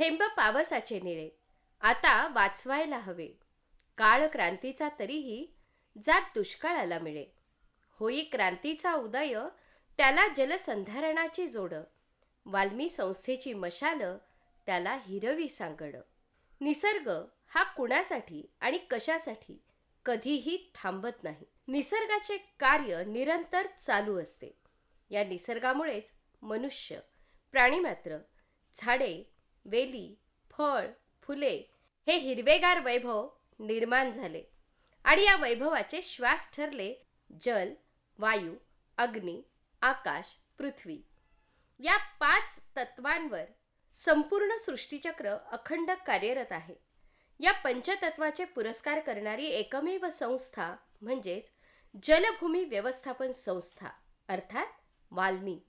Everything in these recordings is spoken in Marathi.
थेंब पावसाचे निळे आता वाचवायला हवे. काळ क्रांतीचा तरीही जात दुष्काळाला मिळे. होई क्रांतीचा उदय त्याला जलसंधारणाची जोड. वाल्मी संस्थेची मशाल त्याला हिरवी सांगड. निसर्ग हा कुणासाठी आणि कशासाठी कधीही थांबत नाही. निसर्गाचे कार्य निरंतर चालू असते. या निसर्गामुळेच मनुष्य, प्राणीमात्र, झाडे, वेली, फळ, फुले हे हिरवेगार वैभव निर्माण झाले आणि या वैभवाचे श्वास ठरले जल, वायू, अग्नी, आकाश, पृथ्वी. या 5 तत्वांवर संपूर्ण सृष्टीचक्र अखंड कार्यरत आहे. या पंचतत्वाचे पुरस्कार करणारी एकमेव संस्था म्हणजेच जलभूमी व्यवस्थापन संस्था अर्थात वाल्मी.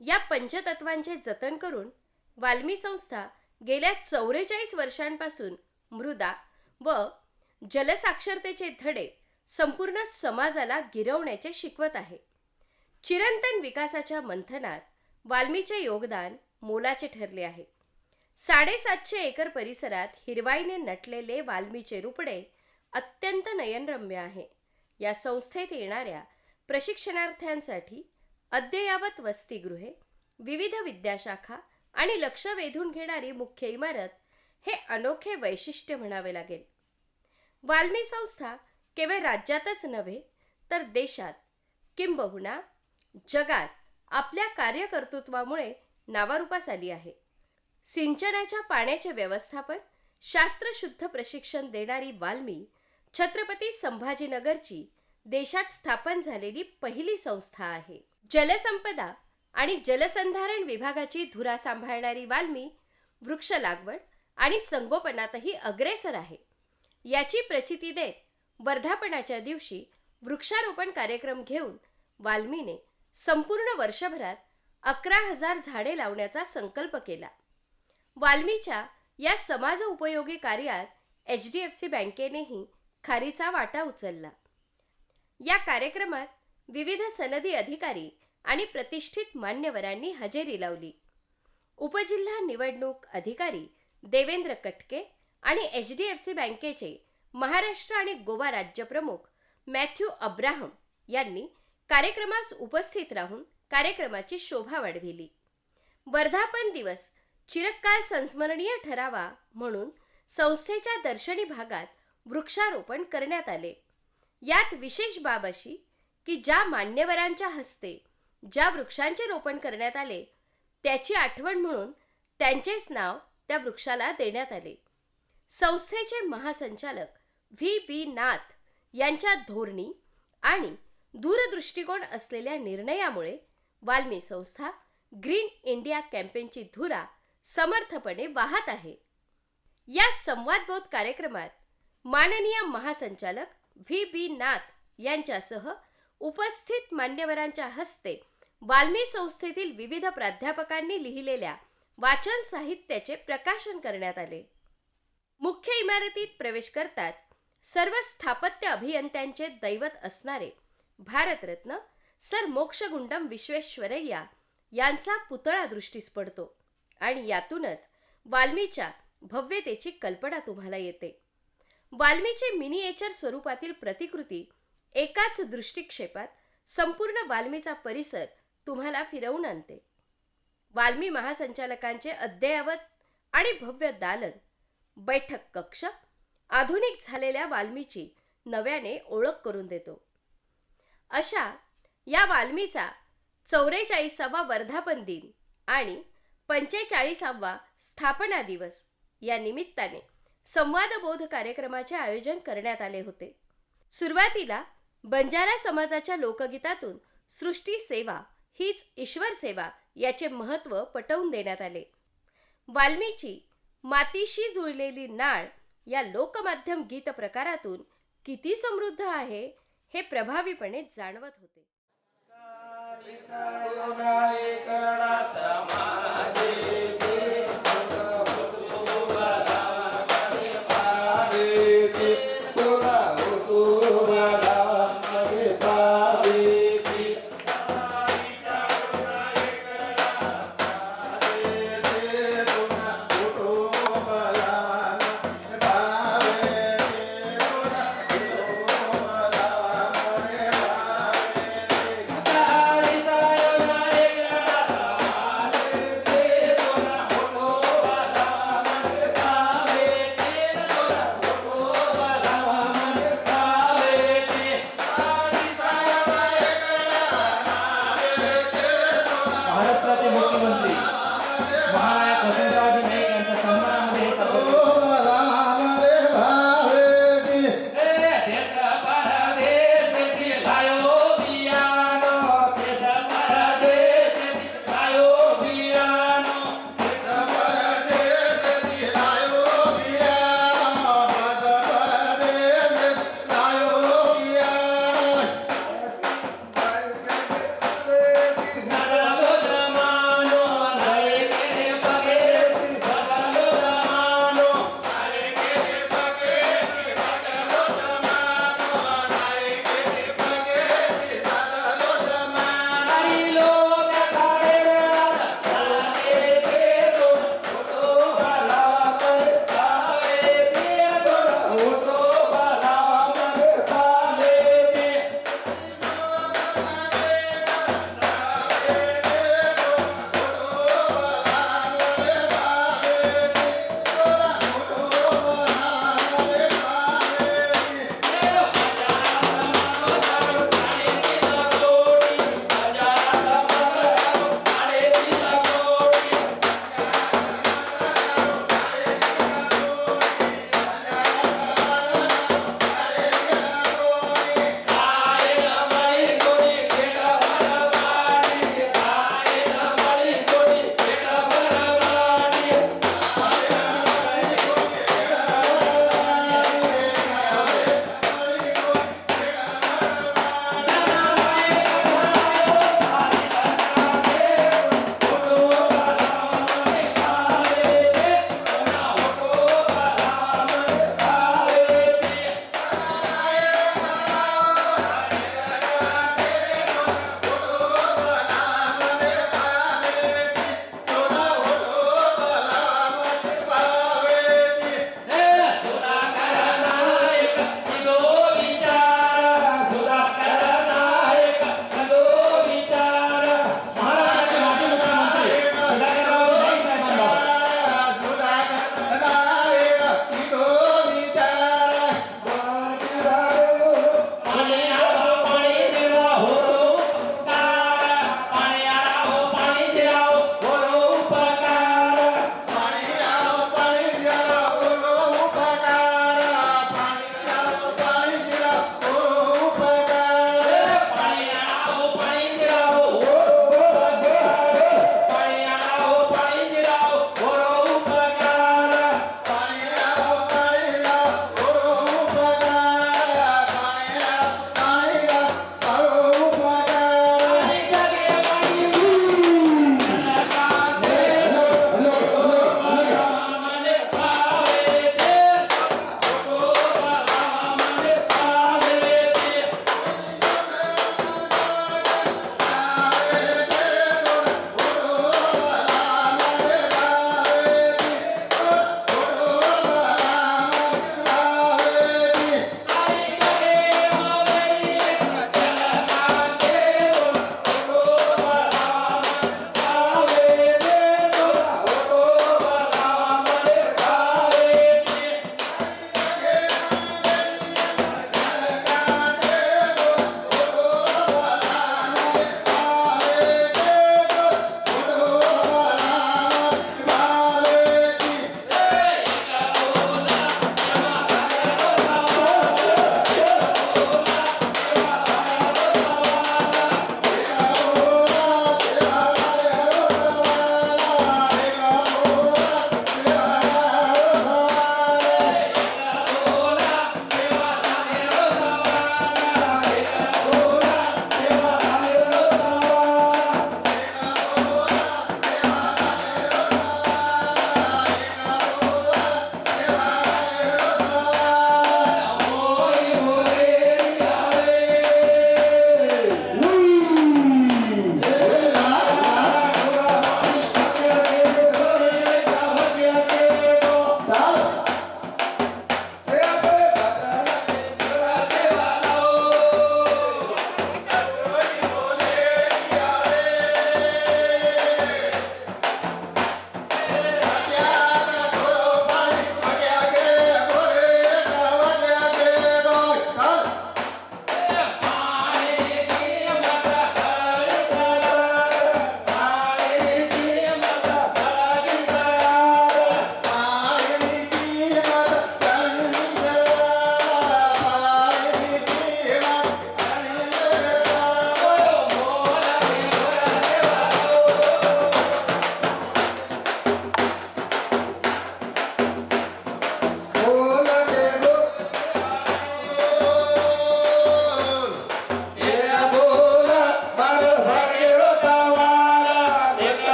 या पंचतत्वांचे जतन करून वाल्मी संस्था गेल्या 44 वर्षांपासून मृदा व जलसाक्षरतेचे धडे संपूर्ण समाजाला गिरवण्याचे शिकवत आहे. चिरंतन विकासाच्या मंथनात वाल्मीचे योगदान मोलाचे ठरले आहे. 750 एकर परिसरात हिरवाईने नटलेले वाल्मीचे रुपडे अत्यंत नयनरम्य आहे. या संस्थेत येणाऱ्या प्रशिक्षणार्थ्यांसाठी अद्ययावत वसतिगृहे, विविध विद्याशाखा आणि लक्ष वेधून घेणारी मुख्य इमारत हे अनोखे वैशिष्ट्य म्हणावे लागेल. वाल्मी संस्था केवळ राज्यातच नव्हे तर देशात किंबहुना जगात आपल्या कार्यकर्तृत्वामुळे नावारूपास आली आहे. सिंचनाच्या पाण्याचे व्यवस्थापन, शास्त्रशुद्ध प्रशिक्षण देणारी वाल्मी छत्रपती संभाजीनगरची देशात स्थापन झालेली पहिली संस्था आहे. जलसंपदा आणि जलसंधारण विभागाची धुरा सांभाळणारी वाल्मी वृक्ष लागवड आणि संगोपनातही अग्रेसर आहे. याची प्रचिती देत वर्धापनाच्या दिवशी वृक्षारोपण कार्यक्रम घेऊन वाल्मीने संपूर्ण वर्षभरात 11,000 झाडे लावण्याचा संकल्प केला. वाल्मीच्या या समाज उपयोगी कार्यात HDFC बँकेनेही खारीचा वाटा उचलला. या कार्यक्रमात विविध सनदी अधिकारी आणि प्रतिष्ठित मान्यवरांनी हजेरी लावली. उपजिल्हा निवडणूक अधिकारी देवेंद्र कटके आणि HDFC बँकेचे महाराष्ट्र आणि गोवा राज्य प्रमुख मॅथ्यू अब्राहम यांनी कार्यक्रमास उपस्थित राहून कार्यक्रमाची शोभा वाढविली. वर्धापन दिवस चिरकाल संस्मरणीय ठरावा म्हणून संस्थेच्या दर्शनी भागात वृक्षारोपण करण्यात आले. यात विशेष बाब अशी की ज्या मान्यवरांच्या हस्ते ज्या वृक्षांचे रोपण करण्यात आले त्याची आठवण म्हणून त्यांचेच नाव त्या वृक्षाला देण्यात आले. संस्थेचे महासंचालक V.B. नाथ यांच्या धोरणी आणि दूरदृष्टिकोन असलेल्या निर्णयामुळे वाल्मी संस्था ग्रीन इंडिया कॅम्पेनची धुरा समर्थपणे वाहत आहे. या संवादबोध कार्यक्रमात माननीय महासंचालक V.B. नाथ यांच्यासह उपस्थित मान्यवरांच्या हस्ते वाल्मी संस्थेतील विविध प्राध्यापकांनी लिहिलेल्या वाचन साहित्याचे प्रकाशन करण्यात आले. मुख्य इमारतीत प्रवेश करताच सर्व स्थापत्य अभियंत्यांचे दैवत असणारे भारतरत्न सर मोक्षगुंडम विश्वेश्वरय्या यांचा पुतळा दृष्टीस पडतो आणि यातूनच वाल्मीच्या भव्यतेची कल्पना तुम्हाला येते. वाल्मीचे मिनिएचर स्वरूपातील प्रतिकृती एकाच दृष्टिक्षेपात संपूर्ण वाल्मीचा परिसर तुम्हाला फिरवून आणते. वाल्मी महासंचालकांचे अद्ययावत आणि भव्य दालन, बैठक कक्ष आधुनिक झालेल्या वाल्मीची नव्याने ओळख करून देतो. अशा या वाल्मीचा 44वा वर्धापन दिन आणि 45वा स्थापना दिवस या निमित्ताने संवादबोध कार्यक्रमाचे आयोजन करण्यात आले होते. सुरुवातीला बंजारा समाजाच्या लोकगीतातून सृष्टी सेवा हीच ईश्वर सेवा याचे महत्त्व पटवून देण्यात आले. वाल्मीची मातीशी जुळलेली नाळ या लोकमाध्यम गीत प्रकारातून किती समृद्ध आहे हे प्रभावीपणे जाणवत होते.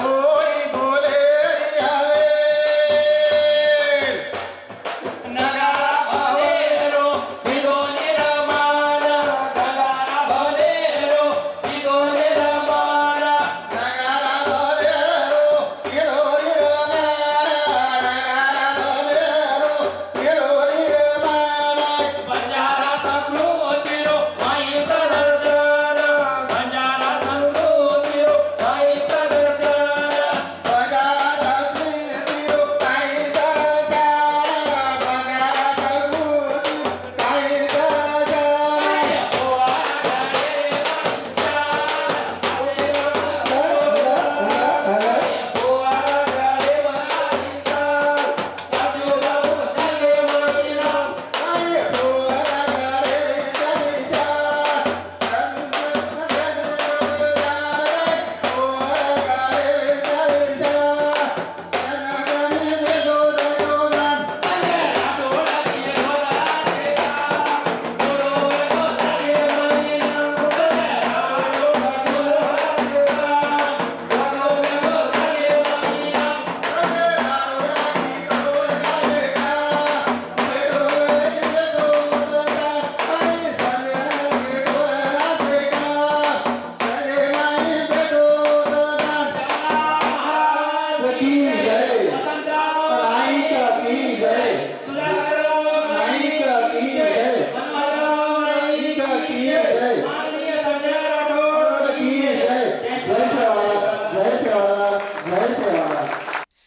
होई बोले यावे नगारा भलेरो हिरो निरमाना नगारा भलेरो हिरो निरमाना नगारा भलेरो हिरो निरमाना नगारा भलेरो हिरो निरमाना बंजारा संस्कृतीरो माई प्रदर्शन बंजारा संस्कृतीरो माई प्रदर्शन बगारा संस्कृतीरो काही दर्शना बगारा संस्कृती काही दर्शना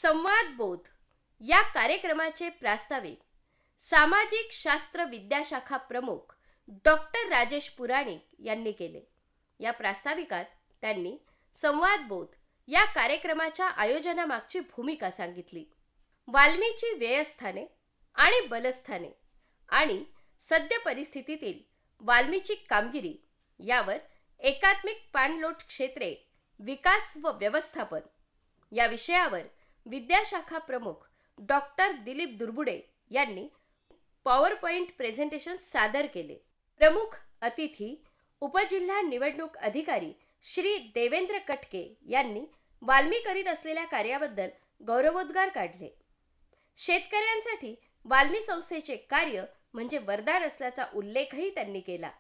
संवाद बोध या कार्यक्रमाचे प्रास्ताविक सामाजिक शास्त्र विद्याशाखा प्रमुख डॉक्टर राजेश पुराणिक यांनी केले. या प्रास्ताविकात त्यांनी संवाद बोध या कार्यक्रमाच्या आयोजनामागची भूमिका सांगितली. वाल्मीची व्ययस्थाने आणि बलस्थाने आणि सद्य परिस्थितीतील वाल्मीची कामगिरी यावर एकात्मिक पाणलोट क्षेत्रे विकास व व्यवस्थापन या विषयावर विद्याशाखा प्रमुख डॉक्टर दिलीप दुर्बुडे यांनी पॉवर पॉइंट प्रेझेंटेशन सादर केले. प्रमुख अतिथी उपजिल्हा निवडणूक अधिकारी श्री देवेंद्र कटके यांनी वाल्मी करीत असलेल्या कार्याबद्दल गौरवोद्गार काढले. शेतकऱ्यांसाठी वाल्मी संस्थेचे कार्य म्हणजे वरदान असल्याचा उल्लेखही त्यांनी केला.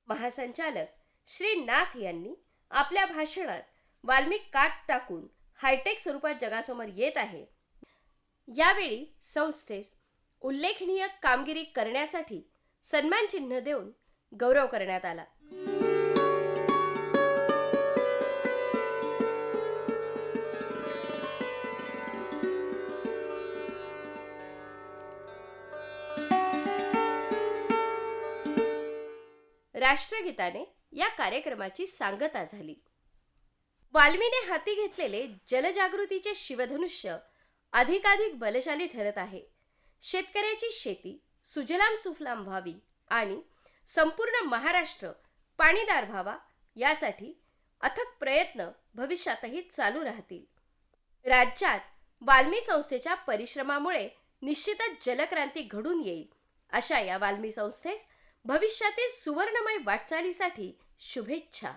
महासंचालक श्री नाथ यांनी आपल्या भाषणात वाल्मी काट टाकून हायटेक स्वरूपात जगासमोर येत आहे. यावेळी संस्थेस उल्लेखनीय कामगिरी करण्यासाठी सन्मान चिन्ह देऊन गौरव करण्यात आला. राष्ट्रगीताने या कार्यक्रमाची सांगता झाली. वाल्मीने हाती घेतलेले जलजागृतीचे शिवधनुष्य अधिकाधिक बलशाली ठरत आहे. शेतकऱ्याची शेती सुजलाम सुफलाम व्हावी आणि संपूर्ण महाराष्ट्र पाणीदार व्हावा यासाठी अथक प्रयत्न भविष्यातही चालू राहतील. राज्यात वाल्मी संस्थेच्या परिश्रमामुळे निश्चितच जलक्रांती घडून येईल. अशा या वाल्मी संस्थेस भविष्यातील सुवर्णमय वाटचालीसाठी शुभेच्छा.